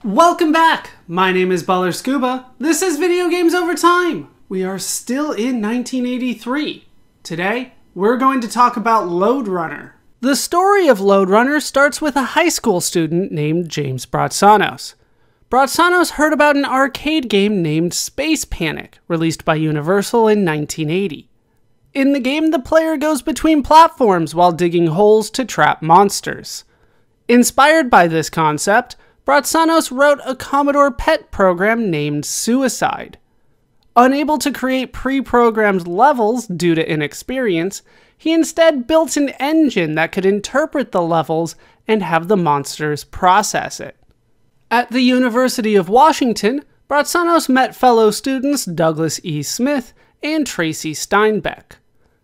Welcome back! My name is Baller Scuba. This is Video Games Over Time. We are still in 1983. Today, we're going to talk about Lode Runner. The story of Lode Runner starts with a high school student named James Bratsanos. Bratsanos heard about an arcade game named Space Panic, released by Universal in 1980. In the game, the player goes between platforms while digging holes to trap monsters. Inspired by this concept, Bratsanos wrote a Commodore PET program named Suicide. Unable to create pre-programmed levels due to inexperience, he instead built an engine that could interpret the levels and have the monsters process it. At the University of Washington, Bratsanos met fellow students Douglas E. Smith and Tracy Steinbeck.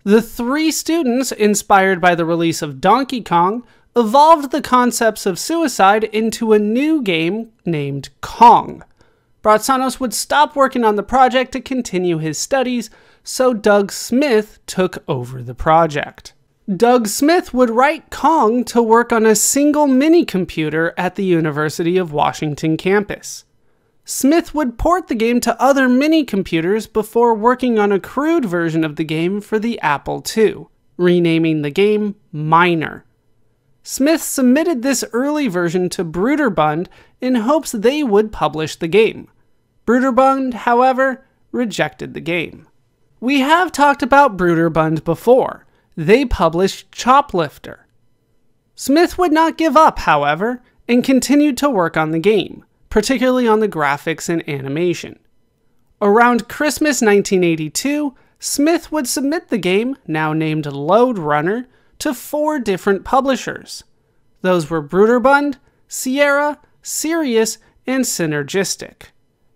The three students, inspired by the release of Donkey Kong, evolved the concepts of Suicide into a new game named Kong. Bratsanos would stop working on the project to continue his studies, so Doug Smith took over the project. Doug Smith would write Kong to work on a single mini-computer at the University of Washington campus. Smith would port the game to other mini-computers before working on a crude version of the game for the Apple II, renaming the game Miner. Smith submitted this early version to Broderbund in hopes they would publish the game. Broderbund, however, rejected the game. We have talked about Broderbund before. They published Choplifter. Smith would not give up, however, and continued to work on the game, particularly on the graphics and animation. Around Christmas 1982, Smith would submit the game, now named Lode Runner, to 4 different publishers. Those were Broderbund, Sierra, Sirius, and Synergistic.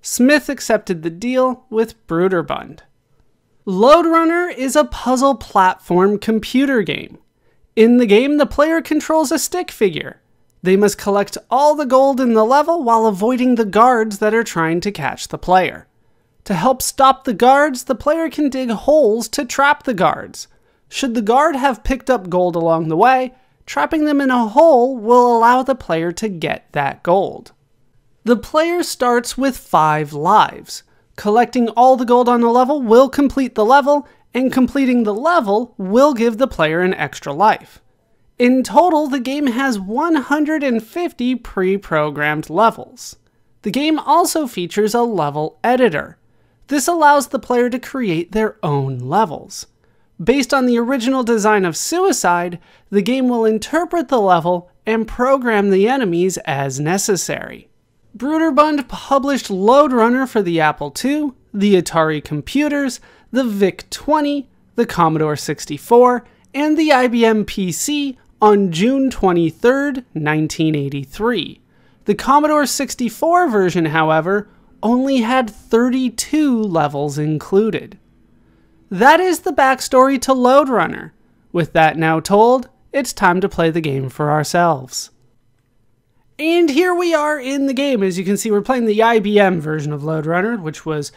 Smith accepted the deal with Broderbund. Lode Runner is a puzzle platform computer game. In the game, the player controls a stick figure. They must collect all the gold in the level while avoiding the guards that are trying to catch the player. To help stop the guards, the player can dig holes to trap the guards. Should the guard have picked up gold along the way, trapping them in a hole will allow the player to get that gold. The player starts with 5 lives. Collecting all the gold on the level will complete the level, and completing the level will give the player an extra life. In total, the game has 150 pre-programmed levels. The game also features a level editor. This allows the player to create their own levels. Based on the original design of Suicide, the game will interpret the level and program the enemies as necessary. Broderbund published Lode Runner for the Apple II, the Atari computers, the VIC-20, the Commodore 64, and the IBM PC on June 23, 1983. The Commodore 64 version, however, only had 32 levels included. That is the backstory to Lode Runner. With that now told, it's time to play the game for ourselves. And here we are in the game. As you can see, we're playing the IBM version of Lode Runner, which was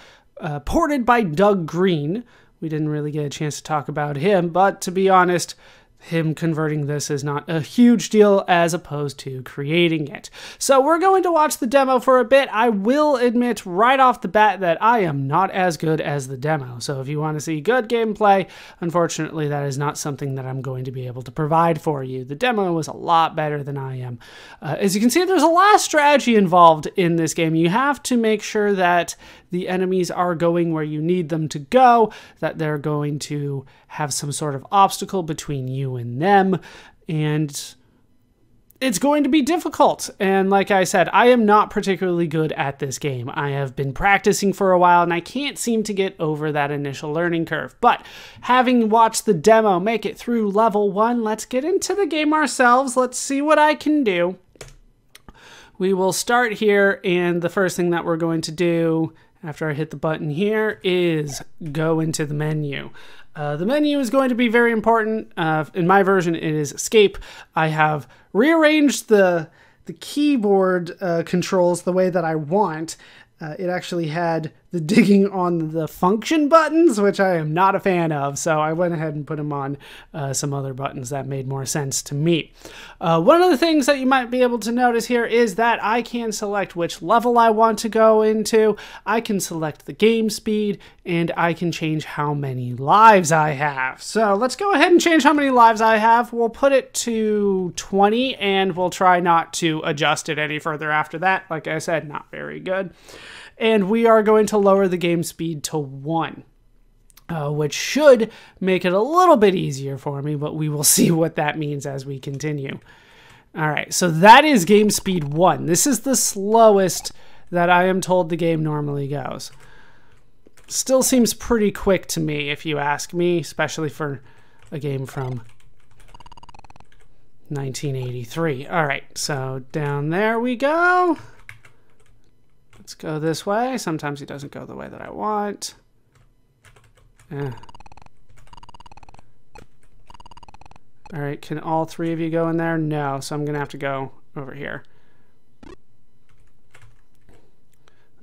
ported by Doug Green. We didn't really get a chance to talk about him, but to be honest, him converting this is not a huge deal as opposed to creating it. So we're going to watch the demo for a bit. I will admit right off the bat that I am not as good as the demo. So if you want to see good gameplay, unfortunately that is not something that I'm going to be able to provide for you. The demo was a lot better than I am. As you can see, there's a lot of strategy involved in this game. You have to make sure that the enemies are going where you need them to go, that they're going to have some sort of obstacle between you and them, and it's going to be difficult. And like I said, I am not particularly good at this game. I have been practicing for a while and I can't seem to get over that initial learning curve. But having watched the demo make it through level 1, let's get into the game ourselves. Let's see what I can do. We will start here, and the first thing that we're going to do after I hit the button here is go into the menu. The menu is going to be very important. In my version, it is escape. I have rearranged the keyboard controls the way that I want. It actually had the digging on the function buttons, which I am not a fan of. So I went ahead and put them on some other buttons that made more sense to me. One of the things that you might be able to notice here is that I can select which level I want to go into. I can select the game speed, and I can change how many lives I have. So let's go ahead and change how many lives I have. We'll put it to 20, and we'll try not to adjust it any further after that. Like I said, not very good. And we are going to lower the game speed to 1, which should make it a little bit easier for me, but we will see what that means as we continue. All right, so that is game speed 1. This is the slowest that I am told the game normally goes. Still seems pretty quick to me, if you ask me, especially for a game from 1983. All right, so down there we go. Let's go this way. Sometimes he doesn't go the way that I want. All right, can all 3 of you go in there? No, so I'm gonna have to go over here.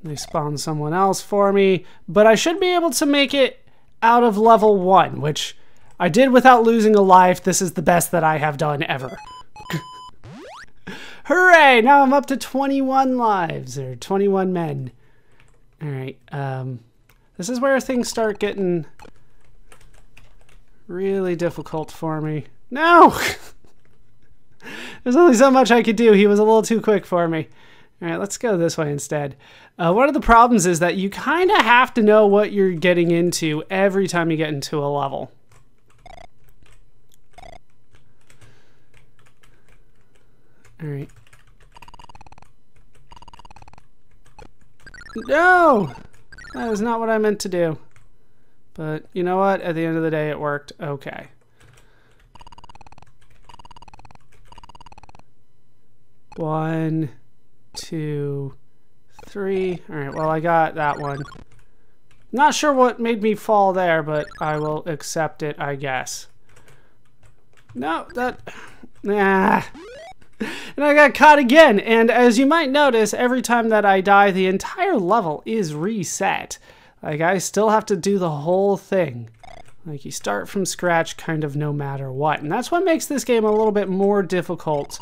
They spawn someone else for me, but I should be able to make it out of level 1, which I did without losing a life. This is the best that I have done ever. Hooray! Now I'm up to 21 lives, or 21 men. All right, this is where things start getting really difficult for me. No! There's only so much I could do. He was a little too quick for me. All right, let's go this way instead. One of the problems is that you kind of have to know what you're getting into every time you get into a level. All right. No! That is not what I meant to do. But you know what? At the end of the day, it worked okay. One, 2, 3. All right, well, I got that one. Not sure what made me fall there, but I will accept it, I guess. No, nah. And I got caught again, and as you might notice, every time that I die, the entire level is reset. Like, I still have to do the whole thing. Like, you start from scratch kind of no matter what. And that's what makes this game a little bit more difficult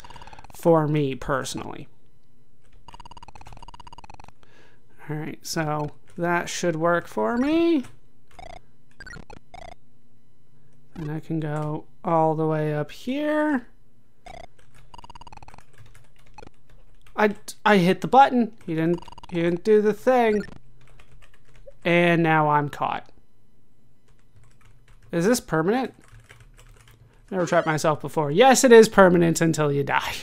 for me, personally. Alright, so that should work for me. And I can go all the way up here. I hit the button. He didn't do the thing. And now I'm caught. Is this permanent? Never tried myself before. Yes, it is permanent until you die.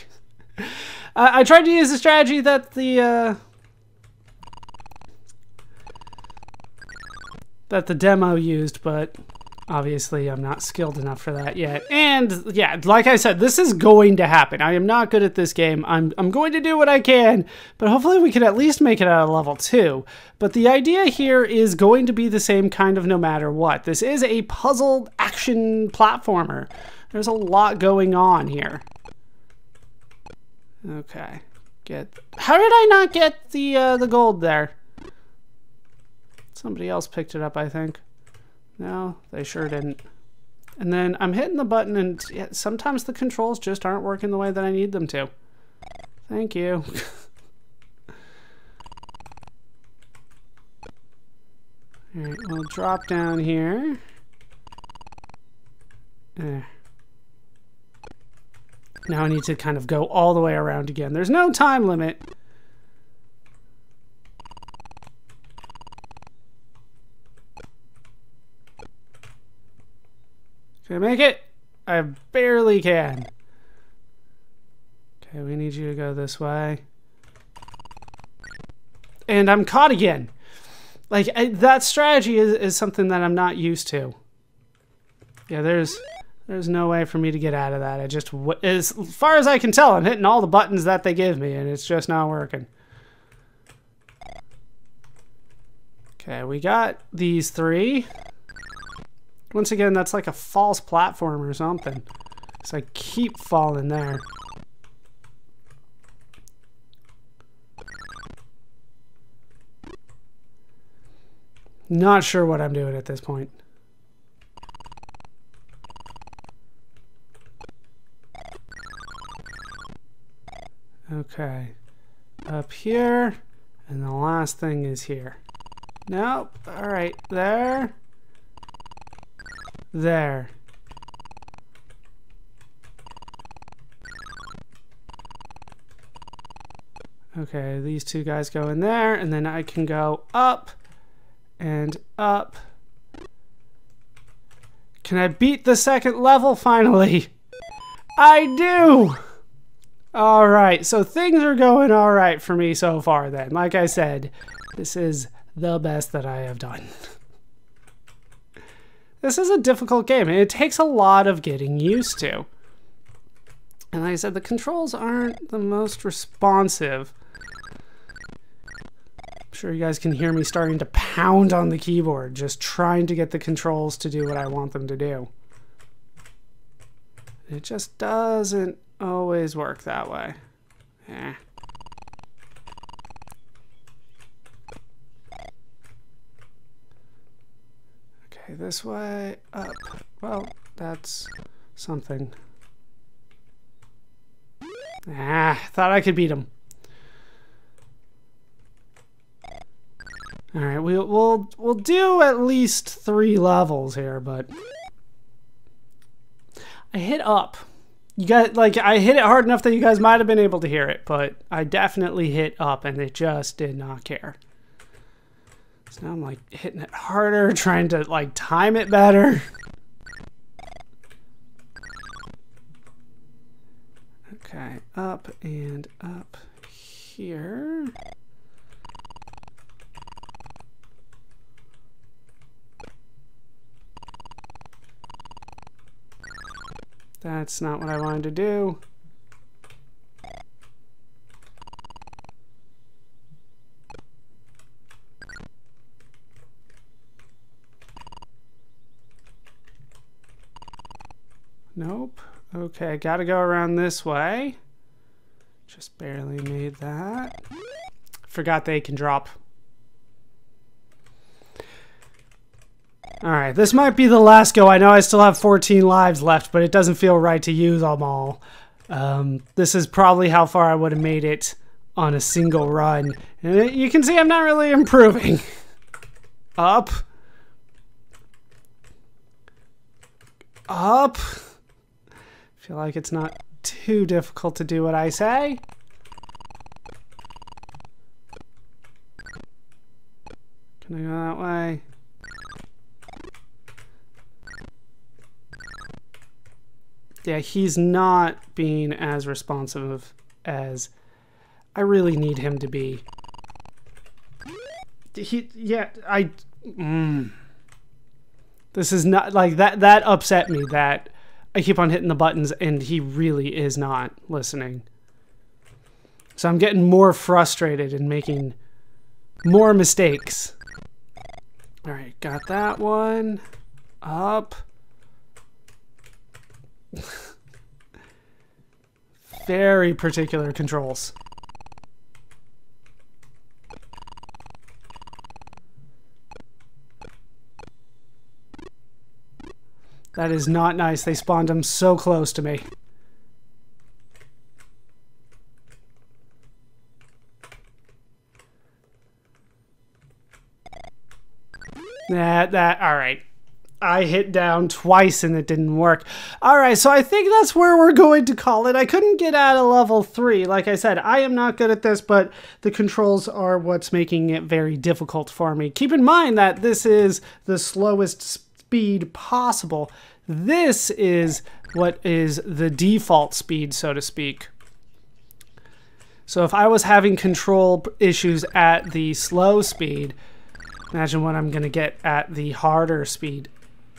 I tried to use the strategy that the demo used, but obviously I'm not skilled enough for that yet. And yeah, like I said, this is going to happen. I am not good at this game. I'm going to do what I can, but hopefully we can at least make it out of level 2. But the idea here is going to be the same kind of no matter what. This is a puzzle action platformer. There's a lot going on here. Okay. How did I not get the gold there? Somebody else picked it up, I think. No, they sure didn't. And then I'm hitting the button, and yeah, sometimes the controls just aren't working the way that I need them to. Thank you. Alright, we'll drop down here. Now I need to kind of go all the way around again. There's no time limit. Can I make it? I barely can. Okay, we need you to go this way. And I'm caught again. Like, that strategy is something that I'm not used to. Yeah, there's no way for me to get out of that. As far as I can tell, I'm hitting all the buttons that they give me, and it's just not working. Okay, we got these 3. Once again, that's like a false platform or something. So I keep falling there. Not sure what I'm doing at this point. Okay. Up here. And the last thing is here. Nope. Alright. There. There. Okay, these two guys go in there, and then I can go up and up. Can I beat the second level finally? I do! Alright, so things are going alright for me so far then. Like I said, this is the best that I have done. This is a difficult game, and it takes a lot of getting used to. And like I said, the controls aren't the most responsive. I'm sure you guys can hear me starting to pound on the keyboard, just trying to get the controls to do what I want them to do. It just doesn't always work that way. Eh. Okay, this way, up. Well, that's something. Thought I could beat him. All right, we'll do at least 3 levels here, but I hit up. You guys, like, I hit it hard enough that you guys might have been able to hear it, but I definitely hit up, and it just did not care. So now I'm like hitting it harder, trying to like time it better. Okay, up and up here. That's not what I wanted to do. Nope. Okay, gotta go around this way. Just barely made that. Forgot they can drop. Alright, this might be the last go. I know I still have 14 lives left, but it doesn't feel right to use them all. This is probably how far I would have made it on a single run. And you can see I'm not really improving. Up. Up. Feel like it's not too difficult to do what I say. Can I go that way? Yeah, he's not being as responsive as I really need him to be. This is not, like, that upset me that I keep on hitting the buttons and he really is not listening. So I'm getting more frustrated and making more mistakes. All right, got that one. Up. Very particular controls. That is not nice. They spawned him so close to me. All right. I hit down twice and it didn't work. Alright, so I think that's where we're going to call it. I couldn't get out of level 3. Like I said, I am not good at this, but the controls are what's making it very difficult for me. Keep in mind that this is the slowest speed possible. This is what is the default speed, so to speak. So if I was having control issues at the slow speed, imagine what I'm going to get at the harder speed.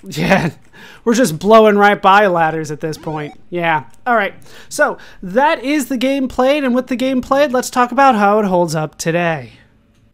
Yeah, we're just blowing right by ladders at this point. Yeah, alright. So, that is the game played, and with the game played, let's talk about how it holds up today.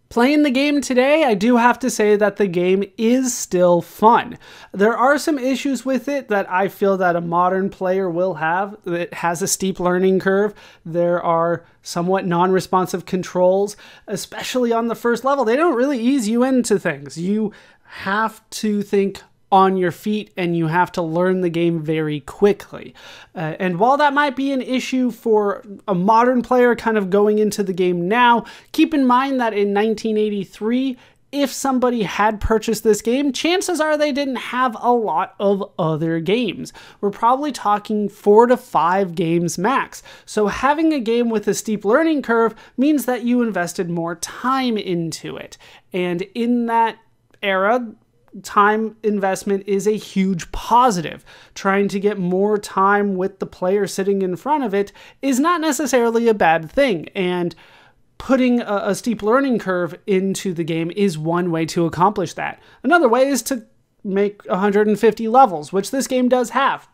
Playing the game today, I do have to say that the game is still fun. There are some issues with it that I feel that a modern player will have. It has a steep learning curve. There are somewhat non-responsive controls, especially on the first level. They don't really ease you into things. You have to think on your feet and you have to learn the game very quickly. And while that might be an issue for a modern player kind of going into the game now, keep in mind that in 1983, if somebody had purchased this game, chances are they didn't have a lot of other games. We're probably talking 4 to 5 games max. So having a game with a steep learning curve means that you invested more time into it. And in that era, time investment is a huge positive. Trying to get more time with the player sitting in front of it is not necessarily a bad thing, and putting a steep learning curve into the game is one way to accomplish that. Another way is to make 150 levels, which this game does have.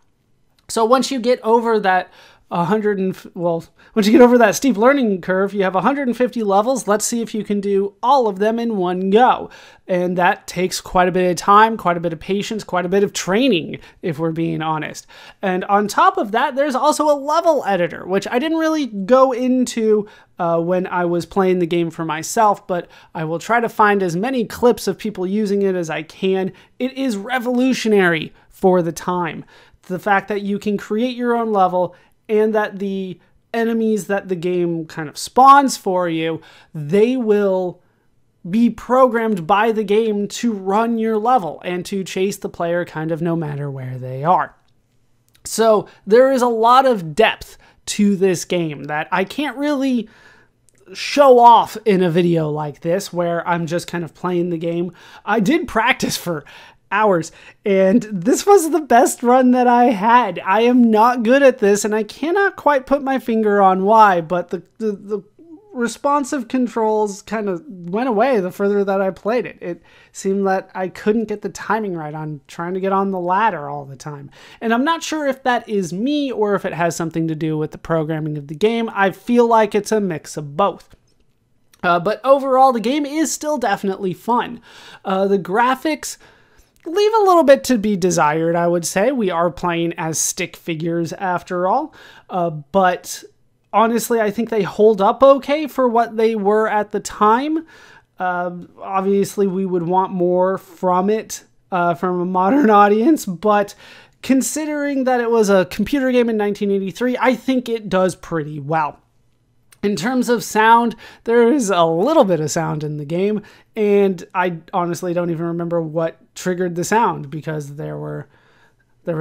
So once you get over that once you get over that steep learning curve, you have 150 levels. Let's see if you can do all of them in one go. And that takes quite a bit of time, quite a bit of patience, quite a bit of training, if we're being honest. And on top of that, there's also a level editor, which I didn't really go into when I was playing the game for myself, but I will try to find as many clips of people using it as I can. It is revolutionary for the time. The fact that you can create your own level and that the enemies that the game kind of spawns for you, they will be programmed by the game to run your level and to chase the player kind of no matter where they are. So there is a lot of depth to this game that I can't really show off in a video like this where I'm just kind of playing the game. I did practice for hours, and this was the best run that I had. I am not good at this, and I cannot quite put my finger on why, but the responsive controls kind of went away the further that I played it. It seemed that I couldn't get the timing right on trying to get on the ladder all the time. And I'm not sure if that is me or if it has something to do with the programming of the game. I feel like it's a mix of both. But overall, the game is still definitely fun. The graphics leave a little bit to be desired, I would say. We are playing as stick figures after all, but honestly, I think they hold up okay for what they were at the time. Obviously, we would want more from it, from a modern audience, but considering that it was a computer game in 1983, I think it does pretty well. In terms of sound, there is a little bit of sound in the game, and I honestly don't even remember what triggered the sound because there were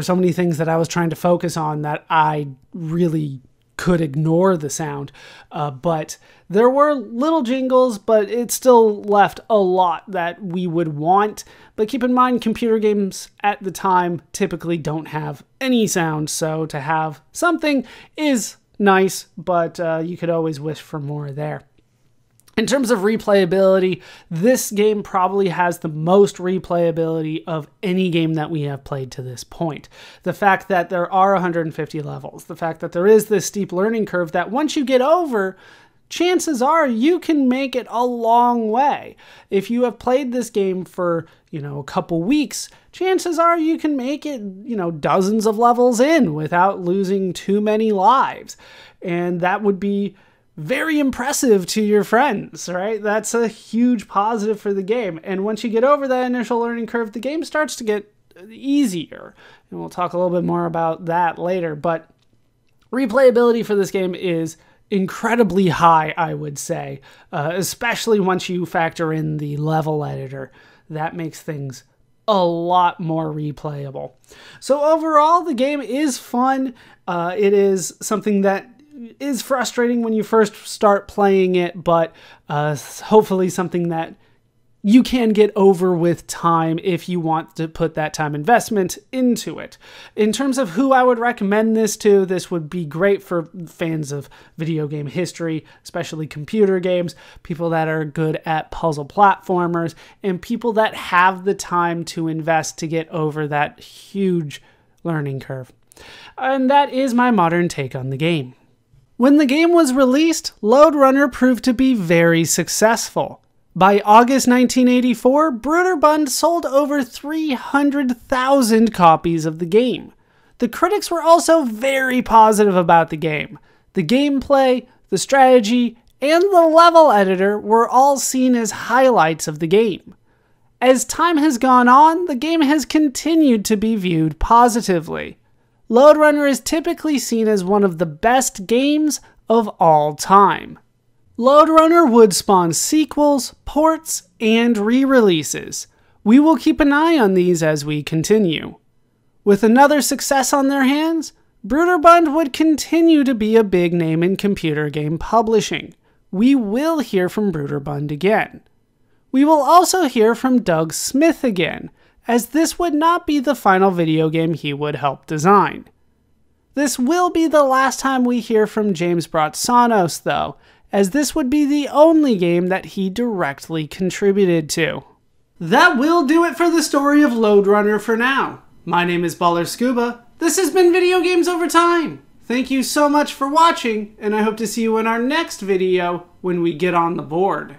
so many things that I was trying to focus on that I really could ignore the sound. But there were little jingles, but it still left a lot that we would want. But keep in mind, computer games at the time typically don't have any sound, so to have something is nice, but you could always wish for more there. In terms of replayability, this game probably has the most replayability of any game that we have played to this point. The fact that there are 150 levels, the fact that there is this steep learning curve that once you get over, chances are you can make it a long way. If you have played this game for, a couple weeks, chances are you can make it, dozens of levels in without losing too many lives. And that would be very impressive to your friends, right? That's a huge positive for the game. And once you get over that initial learning curve, the game starts to get easier. And we'll talk a little bit more about that later. But replayability for this game is incredibly high, I would say, especially once you factor in the level editor. That makes things a lot more replayable. So overall, the game is fun. It is something that is frustrating when you first start playing it, but hopefully something that you can get over with time if you want to put that time investment into it. In terms of who I would recommend this to, this would be great for fans of video game history, especially computer games, people that are good at puzzle platformers, and people that have the time to invest to get over that huge learning curve. And that is my modern take on the game. When the game was released, Lode Runner proved to be very successful. By August 1984, Broderbund sold over 300,000 copies of the game. The critics were also very positive about the game. The gameplay, the strategy, and the level editor were all seen as highlights of the game. As time has gone on, the game has continued to be viewed positively. Lode Runner is typically seen as one of the best games of all time. Lode Runner would spawn sequels, ports, and re-releases. We will keep an eye on these as we continue. With another success on their hands, Broderbund would continue to be a big name in computer game publishing. We will hear from Broderbund again. We will also hear from Doug Smith again, as this would not be the final video game he would help design. This will be the last time we hear from James Brotsanos though, as this would be the only game that he directly contributed to. That will do it for the story of Lode Runner for now. My name is BallerScuba. This has been Video Games Over Time. Thank you so much for watching, and I hope to see you in our next video when we get on the board.